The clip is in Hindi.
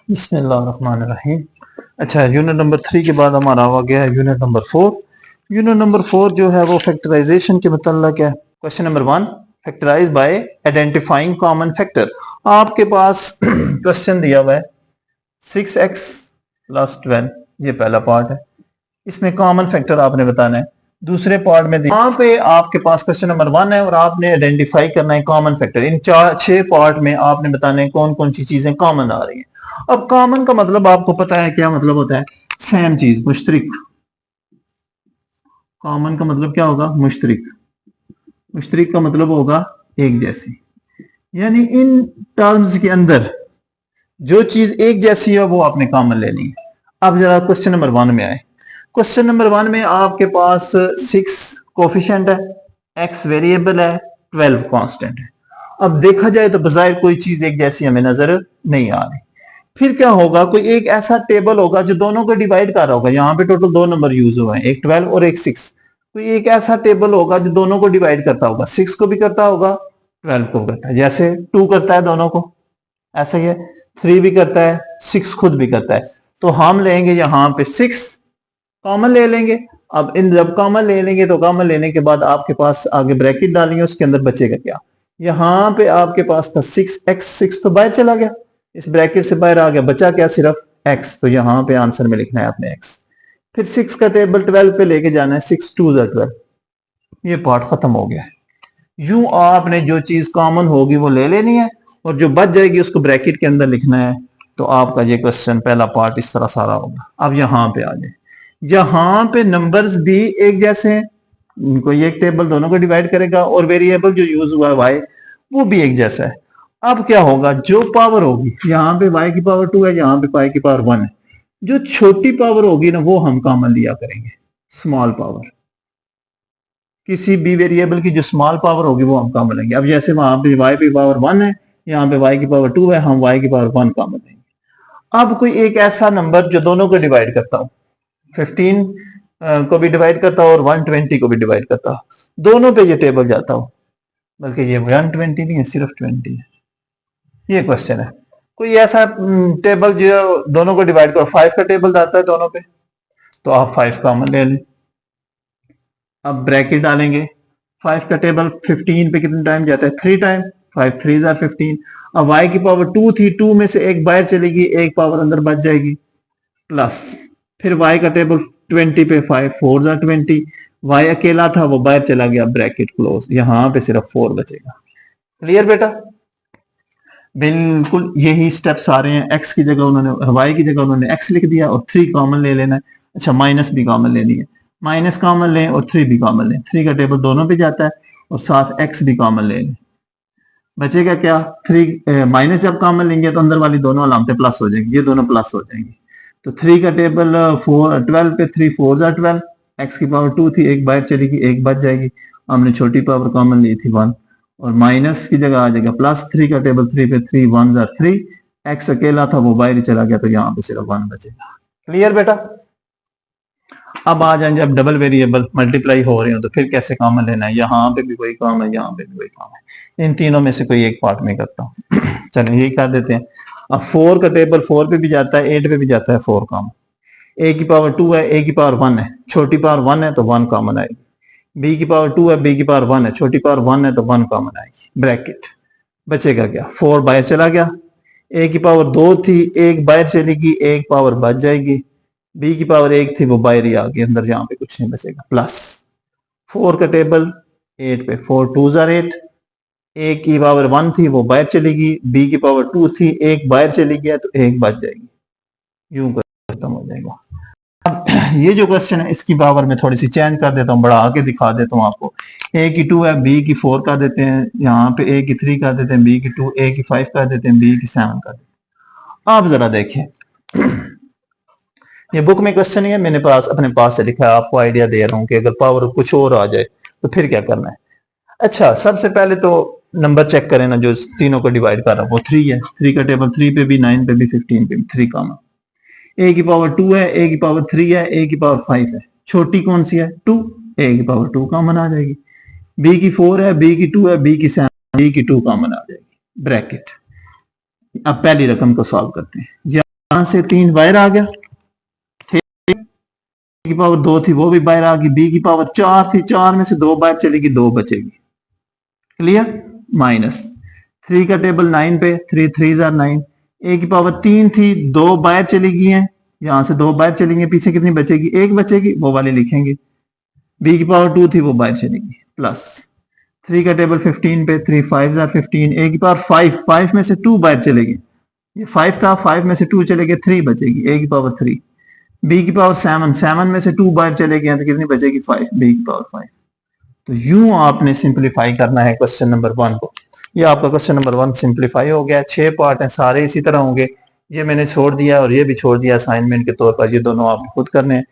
बिस्मिल्लाहिर्रहमानिर्रहीम। अच्छा, यूनिट नंबर 3 के बाद हमारा आ गया है यूनिट नंबर 4। यूनिट नंबर 4 जो है वो फैक्टराइजेशन के मुतल्लक है। Question number 1, factorise by identifying common factor. आपके पास क्वेश्चन दिया हुआ है 6x प्लस 12, ये पहला पार्ट है। इसमें कॉमन फैक्टर आपने बताना है। दूसरे पार्ट में यहाँ पे आपके पास क्वेश्चन नंबर 1 है और आपने आइडेंटिफाई करना है कॉमन फैक्टर। इन 6 पार्ट में आपने बताना है कौन कौन सी चीजें कॉमन आ रही हैं। अब कॉमन का मतलब आपको पता है क्या मतलब होता है? सेम चीज, मुश्तरिक। कॉमन का मतलब क्या होगा? मुश्तरिक। मुश्तरिक का मतलब होगा एक जैसी, यानी इन टर्म्स के अंदर जो चीज एक जैसी है वो आपने कॉमन लेनी है। अब जरा क्वेश्चन नंबर 1 में आए। क्वेश्चन नंबर 1 में आपके पास 6 कोफिशिएंट है, x वेरिएबल है, 12 कांस्टेंट है। अब देखा जाए तो बजाय कोई चीज एक जैसी हमें नजर नहीं आ रही। फिर क्या होगा? कोई एक ऐसा टेबल होगा जो दोनों को डिवाइड कर रहा होगा। यहाँ पे टोटल 2 नंबर यूज हुए हैं, एक 12 और एक 6। कोई एक ऐसा टेबल होगा जो दोनों को डिवाइड करता होगा, 6 को भी करता होगा, 12 को करता है। जैसे 2 करता है दोनों को, ऐसा ही है। 3 भी करता है, 6 खुद भी करता है। तो हम लेंगे यहाँ पे 6 कॉमन ले लेंगे। अब इन जब कॉमन ले लेंगे तो कॉमन लेने के बाद आपके पास आगे ब्रैकेट डालेंगे, उसके अंदर बचेगा क्या? यहाँ पे आपके पास था 6x, 6 तो बाहर चला गया, इस ब्रैकेट से बाहर आ गया, बचा क्या? सिर्फ x। तो यहाँ पे आंसर में लिखना है आपने x। फिर 6 का टेबल 12 पे लेके जाना है, 6 2 12। ये पार्ट खत्म हो गया है। यूं आपने जो चीज कॉमन होगी वो ले लेनी है और जो बच जाएगी उसको ब्रैकेट के अंदर लिखना है। तो आपका ये क्वेश्चन पहला पार्ट इस तरह सारा होगा। अब यहाँ पे आ जाए, यहाँ पे नंबर्स भी एक जैसे हैं, इनको ये एक टेबल दोनों को डिवाइड करेगा और वेरिएबल जो यूज हुआ है y वो भी एक जैसा है। अब क्या होगा? जो पावर होगी, यहाँ पे y की पावर 2 है, यहाँ पे y की पावर 1 है, जो छोटी पावर होगी ना वो हम कॉमन लिया करेंगे, स्मॉल पावर। किसी भी वेरिएबल की जो स्मॉल पावर होगी वो हम कॉमन लेंगे। अब जैसे वहां पे y की पावर 1 है, यहाँ पे y की पावर 2 है, हम y की पावर 1 कॉमन लेंगे। अब कोई एक ऐसा नंबर जो दोनों को डिवाइड करता हो, 15 को भी डिवाइड करता हो और 120 को भी डिवाइड करता हो, दोनों पे ये टेबल जाता हो, बल्कि ये 120 नहीं है, सिर्फ 20 है। ये क्वेश्चन है। कोई ऐसा टेबल जो दोनों को डिवाइड करो, 5 का टेबल जाता है दोनों पे, तो आप 5 कॉमन ले लें। अब ब्रैकेट डालेंगे, 5 का टेबल 15 पे कितने टाइम जाता है? 3 टाइम, 5 3 15। अब y की पावर 2 थी, 2 में से एक बाहर चलेगी, एक पावर अंदर बच जाएगी, प्लस। फिर y का टेबल 20 पे 5 4 20, y अकेला था वो बाहर चला गया, ब्रैकेट क्लोज, यहां पे सिर्फ 4 बचेगा। क्लियर बेटा? बिल्कुल यही स्टेप्स आ रहे हैं। x की जगह उन्होंने, y की जगह उन्होंने x लिख दिया और 3 कॉमन ले लेना है। अच्छा, माइनस भी कॉमन लेनी है, माइनस कॉमन लें और 3 भी कॉमन लें। 3 का टेबल दोनों पे जाता है और साथ x भी कॉमन ले लें। बचेगा क्या? 3 माइनस जब कॉमन लेंगे तो अंदर वाली दोनों अलामतें प्लस हो जाएंगी, ये दोनों प्लस हो जाएंगी। तो 3 का टेबल 12 पे 3 4 12, x की पावर 2 थी, एक बाहर चलेगी, एक बच जाएगी, हमने छोटी पावर कॉमन ली थी 1, और माइनस की जगह आ जाएगा प्लस। 3 का टेबल 3 पे 3 1 3, x अकेला था वो बाहर ही चला गया, तो यहाँ पे सिर्फ 1 बचेगा। क्लियर बेटा? अब आ जाए जब डबल वेरिएबल मल्टीप्लाई हो रहे हो तो फिर कैसे कॉमन लेना है? यहाँ पे भी कोई काम है, यहाँ पे भी कोई काम है, इन तीनों में से कोई एक पार्ट में करता हूँ। चलो यही कर देते हैं। अब 4 का टेबल 4 पे भी जाता है, 8 पे भी जाता है, 4 कॉमन। a की पावर 2 है, a की पावर 1 है, छोटी पावर 1 है तो 1 कॉमन आएगी। b की पावर 2 है, b की पावर 1 है, छोटी पावर 1 है तो 1 कॉमन आएगी, ब्रैकेट। बचेगा क्या? 4 बाहर चला गया, a की पावर 2 थी, एक बाहर चलेगी, एक पावर बच जाएगी, b की पावर 1 थी वो बाहर ही आ गई, अंदर यहाँ पे कुछ नहीं बचेगा, प्लस। 4 का टेबल 8 पे 4 2 8, a की पावर 1 थी वो बाहर चलेगी, b की पावर 2 थी, एक बाहर चली गया तो एक बच जाएगी, यूं खत्म हो जाएगा। अब ये जो क्वेश्चन है इसकी पावर में थोड़ी सी चेंज कर देता हूँ, बढ़ा के दिखा देता हूँ आपको। a की 2 है, b की 4 कर देते हैं, यहाँ पे a की 3 कर देते हैं, b की 2, a की 5 कर देते हैं, b की 7 कर देते हैं। आप जरा देखिए, ये बुक में क्वेश्चन ही है, मैंने अपने पास से लिखा है, आपको आइडिया दे रहा हूँ कि अगर पावर कुछ और आ जाए तो फिर क्या करना है। अच्छा, सबसे पहले तो नंबर चेक करें ना जो तीनों को डिवाइड कर रहा है, वो 3 है। 3 का टेबल 3 पे भी, 9 पे भी, 15 पे भी 3 कॉमन। a की पावर 2 है, a की पावर 3 है, a की पावर 5 है, छोटी कौन सी है? 2, a की पावर 2 कॉमन आ जाएगी। b की 4 है, b की 2 है, b की 7, b की 2 कॉमन आ जाएगी, ब्रैकेट। अब पहली रकम को सॉल्व करते हैं। यहां से 3 बाहर आ गया, ठीक, की पावर 2 थी वो भी बाहर आ गई, बी की पावर 4 थी, 4 में से 2 बाहर चलेगी, 2 बचेगी, क्लियर। माइनस 3 का टेबल 9 पे, 3 3 9, ए की पावर 3 थी, 2 बाहर चली गई हैं, यहां से 2 बाहर चलेंगे, पीछे कितनी बचेगी, 1 बचेगी, वो वाली लिखेंगे। बी की पावर 2 थी, वो बाहर चलेगी, प्लस 3 का टेबल 15 पे, 3 5 15, ए की पावर 5, 5 में से 2 बाहर चलेगी, ये 5 था, 5 में से 2 चले गए, 3 बचेगी, ए की पावर 3। बी की पावर 7, 7 में से 2 बाहर चले गए तो कितनी बचेगी, 5, बी की पावर 5। तो यूं आपने सिंप्लीफाई करना है क्वेश्चन नंबर 1 को। ये आपका क्वेश्चन नंबर 1 सिंप्लीफाई हो गया। 6 पार्ट हैं, सारे इसी तरह होंगे। ये मैंने छोड़ दिया और ये भी छोड़ दिया असाइनमेंट के तौर पर, ये दोनों आपने खुद करने हैं।